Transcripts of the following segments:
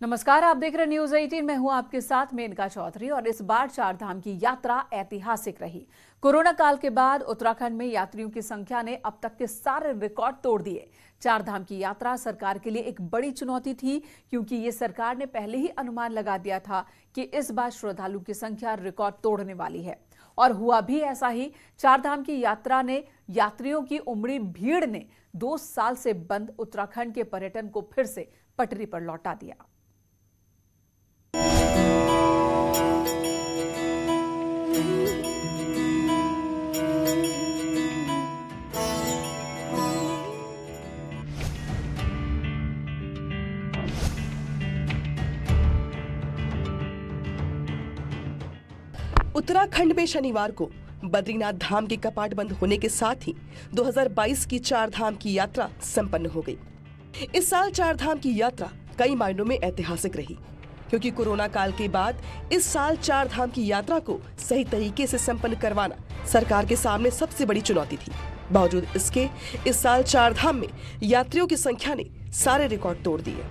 नमस्कार, आप देख रहे न्यूज 18। मैं हूं आपके साथ मेनका चौधरी। और इस बार चार धाम की यात्रा ऐतिहासिक रही। कोरोना काल के बाद उत्तराखंड में यात्रियों की संख्या ने अब तक के सारे रिकॉर्ड तोड़ दिए। चार धाम की यात्रा सरकार के लिए एक बड़ी चुनौती थी, क्योंकि ये सरकार ने पहले ही अनुमान लगा दिया था कि इस बार श्रद्धालुओं की संख्या रिकॉर्ड तोड़ने वाली है। और हुआ भी ऐसा ही। चार धाम की यात्रा ने यात्रियों की उमड़ी भीड़ ने 2 साल से बंद उत्तराखंड के पर्यटन को फिर से पटरी पर लौटा दिया। उत्तराखंड में शनिवार को बद्रीनाथ धाम के कपाट बंद होने के साथ ही 2022 की चार धाम की यात्रा संपन्न हो गई। इस साल चार धाम की यात्रा कई मायनों में ऐतिहासिक रही, क्योंकि कोरोना काल के बाद इस साल चार धाम की यात्रा को सही तरीके से संपन्न करवाना सरकार के सामने सबसे बड़ी चुनौती थी। बावजूद इसके इस साल चार धाम में यात्रियों की संख्या ने सारे रिकॉर्ड तोड़ दिए।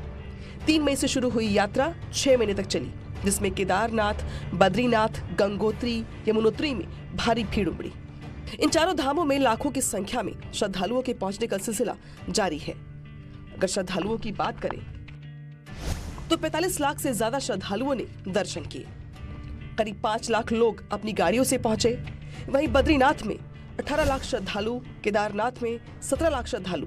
3 मई से शुरू हुई यात्रा 6 महीने तक चली, जिसमें केदारनाथ, बद्रीनाथ, गंगोत्री, यमुनोत्री में भारी भीड़ उमड़ी। इन चारों धामों में लाखों की संख्या में श्रद्धालुओं के पहुंचने का सिलसिला जारी है। अगर श्रद्धालुओं की बात करें तो 45 लाख से ज्यादा श्रद्धालुओं ने दर्शन किए। करीब 5 लाख लोग अपनी गाड़ियों से पहुंचे। वहीं बद्रीनाथ में 18 लाख श्रद्धालु, केदारनाथ में 17 लाख श्रद्धालु,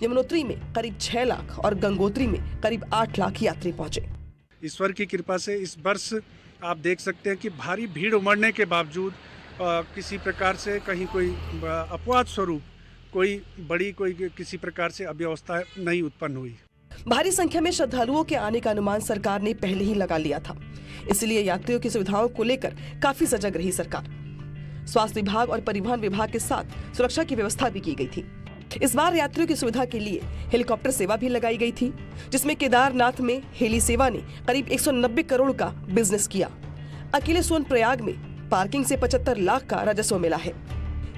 यमुनोत्री में करीब 6 लाख और गंगोत्री में करीब 8 लाख यात्री पहुंचे। ईश्वर की कृपा से इस वर्ष आप देख सकते हैं कि भारी भीड़ उमड़ने के बावजूद किसी प्रकार से कहीं कोई अपवाद स्वरूप कोई किसी प्रकार से अव्यवस्था नहीं उत्पन्न हुई। भारी संख्या में श्रद्धालुओं के आने का अनुमान सरकार ने पहले ही लगा लिया था, इसलिए यात्रियों की सुविधाओं को लेकर काफी सजग रही सरकार। स्वास्थ्य विभाग और परिवहन विभाग के साथ सुरक्षा की व्यवस्था भी की गई थी। इस बार यात्रियों की सुविधा के लिए हेलीकॉप्टर सेवा भी लगाई गई थी, जिसमें केदारनाथ में हेली सेवा ने करीब 190 करोड़ का बिजनेस किया। अकेले सोनप्रयाग में पार्किंग से 75 लाख का राजस्व मिला है।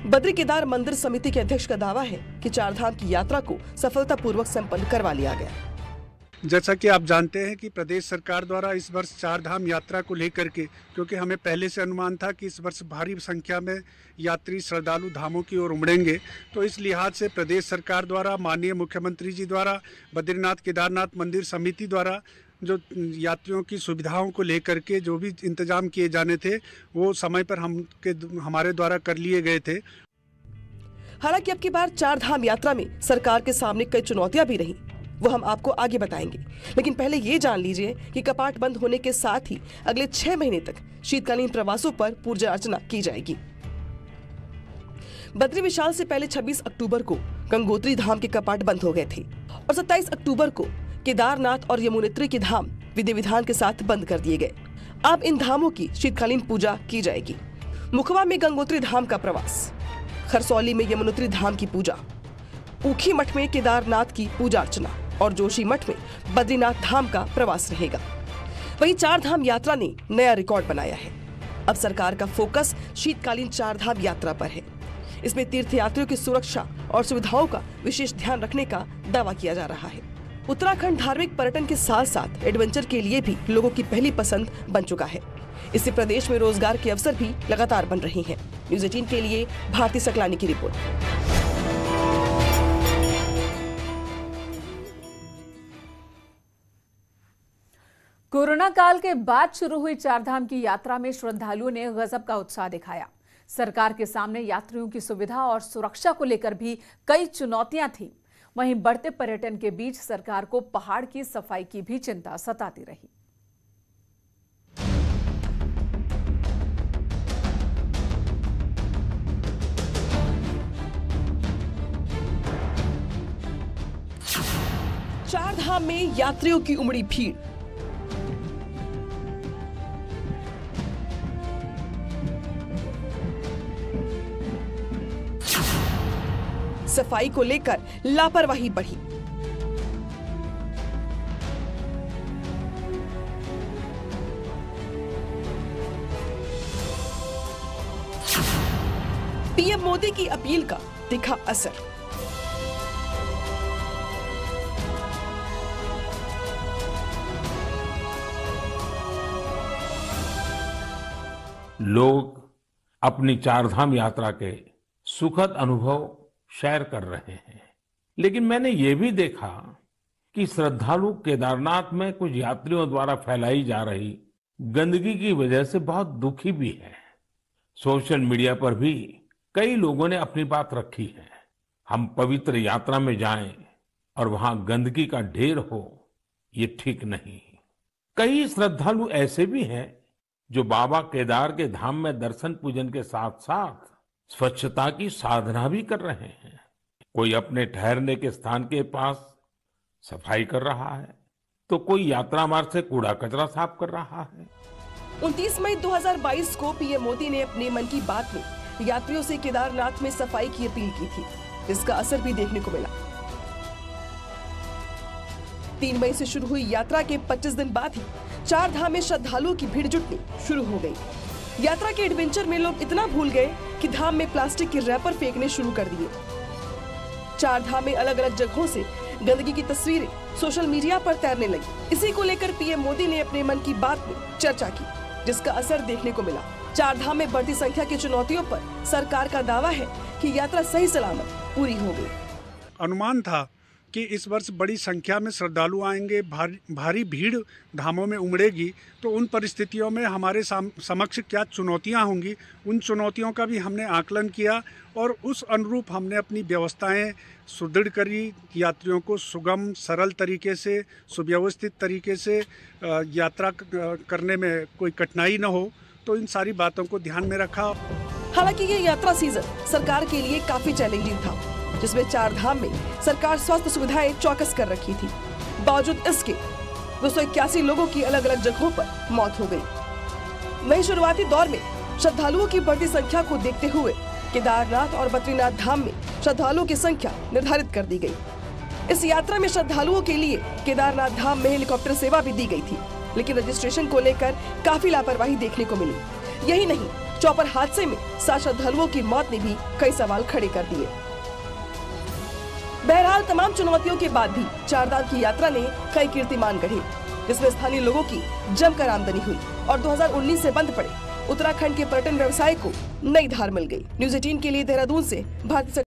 बद्री केदार मंदिर समिति के अध्यक्ष का दावा है कि चार धाम की यात्रा को सफलतापूर्वक संपन्न करवा लिया गया। जैसा कि आप जानते हैं कि प्रदेश सरकार द्वारा इस वर्ष चार धाम यात्रा को लेकर के, क्योंकि हमें पहले से अनुमान था कि इस वर्ष भारी संख्या में यात्री श्रद्धालु धामों की ओर उमड़ेंगे, तो इस लिहाज से प्रदेश सरकार द्वारा माननीय मुख्यमंत्री जी द्वारा बद्रीनाथ केदारनाथ मंदिर समिति द्वारा जो यात्रियों की सुविधाओं को लेकर के जो भी इंतजाम किए जाने थे वो समय पर हमारे द्वारा कर लिए गए थे। हालांकि अब की बार चार धाम यात्रा में सरकार के सामने कई चुनौतियां भी रही, वो हम आपको आगे बताएंगे। लेकिन पहले ये जान लीजिए कि कपाट बंद होने के साथ ही अगले 6 महीने तक शीतकालीन प्रवासों पर पूजा अर्चना की जाएगी। बद्री विशाल से पहले 26 अक्टूबर को गंगोत्री धाम के कपाट बंद हो गए थे और 27 अक्टूबर को केदारनाथ और यमुनोत्री के धाम विधि विधान के साथ बंद कर दिए गए। अब इन धामों की शीतकालीन पूजा की जाएगी। मुखवा में गंगोत्री धाम का प्रवास, खरसौली में यमुनोत्री धाम की पूजा, ऊखी मठ में केदारनाथ की पूजा अर्चना और जोशी मठ में बद्रीनाथ धाम का प्रवास रहेगा। वहीं चार धाम यात्रा ने नया रिकॉर्ड बनाया है। अब सरकार का फोकस शीतकालीन चार धाम यात्रा पर है। इसमें तीर्थयात्रियों की सुरक्षा और सुविधाओं का विशेष ध्यान रखने का दावा किया जा रहा है। उत्तराखंड धार्मिक पर्यटन के साथ साथ एडवेंचर के लिए भी लोगों की पहली पसंद बन चुका है। इससे प्रदेश में रोजगार के अवसर भी लगातार बन रहे हैं। न्यूज 18 के लिए भारती सकलानी की रिपोर्ट। कोरोना काल के बाद शुरू हुई चारधाम की यात्रा में श्रद्धालुओं ने गजब का उत्साह दिखाया। सरकार के सामने यात्रियों की सुविधा और सुरक्षा को लेकर भी कई चुनौतियां थीं। वहीं बढ़ते पर्यटन के बीच सरकार को पहाड़ की सफाई की भी चिंता सताती रही। चार धाम में यात्रियों की उमड़ी भीड़। सफाई को लेकर लापरवाही बढ़ी। पीएम मोदी की अपील का दिखा असर। लोग अपनी चारधाम यात्रा के सुखद अनुभव शेयर कर रहे हैं, लेकिन मैंने ये भी देखा कि श्रद्धालु केदारनाथ में कुछ यात्रियों द्वारा फैलाई जा रही गंदगी की वजह से बहुत दुखी भी है। सोशल मीडिया पर भी कई लोगों ने अपनी बात रखी है। हम पवित्र यात्रा में जाएं और वहां गंदगी का ढेर हो, ये ठीक नहीं। कई श्रद्धालु ऐसे भी हैं जो बाबा केदार के धाम में दर्शन पूजन के साथ साथ स्वच्छता की साधना भी कर रहे हैं। कोई अपने ठहरने के स्थान के पास सफाई कर रहा है, तो कोई यात्रा मार्ग से कूड़ा कचरा साफ कर रहा है। 29 मई 2022 को पीएम मोदी ने अपने मन की बात में यात्रियों से केदारनाथ में सफाई की अपील की थी। इसका असर भी देखने को मिला। 3 मई से शुरू हुई यात्रा के 25 दिन बाद ही चार धाम में श्रद्धालुओं की भीड़ जुटनी शुरू हो गई। यात्रा के एडवेंचर में लोग इतना भूल गए कि धाम में प्लास्टिक के रैपर फेंकने शुरू कर दिए। चार धाम में अलग अलग जगहों से गंदगी की तस्वीरें सोशल मीडिया पर तैरने लगी। इसी को लेकर पीएम मोदी ने अपने मन की बात में चर्चा की, जिसका असर देखने को मिला। चार धाम में बढ़ती संख्या की चुनौतियों पर सरकार का दावा है कि यात्रा सही सलामत पूरी हो गई। अनुमान था कि इस वर्ष बड़ी संख्या में श्रद्धालु आएंगे, भारी भीड़ धामों में उमड़ेगी, तो उन परिस्थितियों में हमारे समक्ष क्या चुनौतियां होंगी, उन चुनौतियों का भी हमने आकलन किया और उस अनुरूप हमने अपनी व्यवस्थाएं सुदृढ़ करी। यात्रियों को सुगम, सरल तरीके से, सुव्यवस्थित तरीके से यात्रा करने में कोई कठिनाई न हो, तो इन सारी बातों को ध्यान में रखा। हालांकि ये यात्रा सीजन सरकार के लिए काफी चैलेंजिंग था, जिसमें चार धाम में सरकार स्वास्थ्य सुविधाएं चौकस कर रखी थी। बावजूद इसके 281 लोगों की अलग अलग जगहों पर मौत हो गई। वहीं शुरुआती दौर में श्रद्धालुओं की बढ़ती संख्या को देखते हुए केदारनाथ और बद्रीनाथ धाम में श्रद्धालुओं की संख्या निर्धारित कर दी गई। इस यात्रा में श्रद्धालुओं के लिए केदारनाथ धाम में हेलीकॉप्टर सेवा भी दी गई थी, लेकिन रजिस्ट्रेशन को लेकर काफी लापरवाही देखने को मिली। यही नहीं, चौपर हादसे में 7 श्रद्धालुओं की मौत ने भी कई सवाल खड़े कर दिए। बहरहाल तमाम चुनौतियों के बाद भी चारधाम की यात्रा ने कई कीर्तिमान गढ़े, जिसमें स्थानीय लोगों की जमकर आमदनी हुई और 2019 से बंद पड़े उत्तराखंड के पर्यटन व्यवसाय को नई धार मिल गई। न्यूज़ 18 के लिए देहरादून से भारती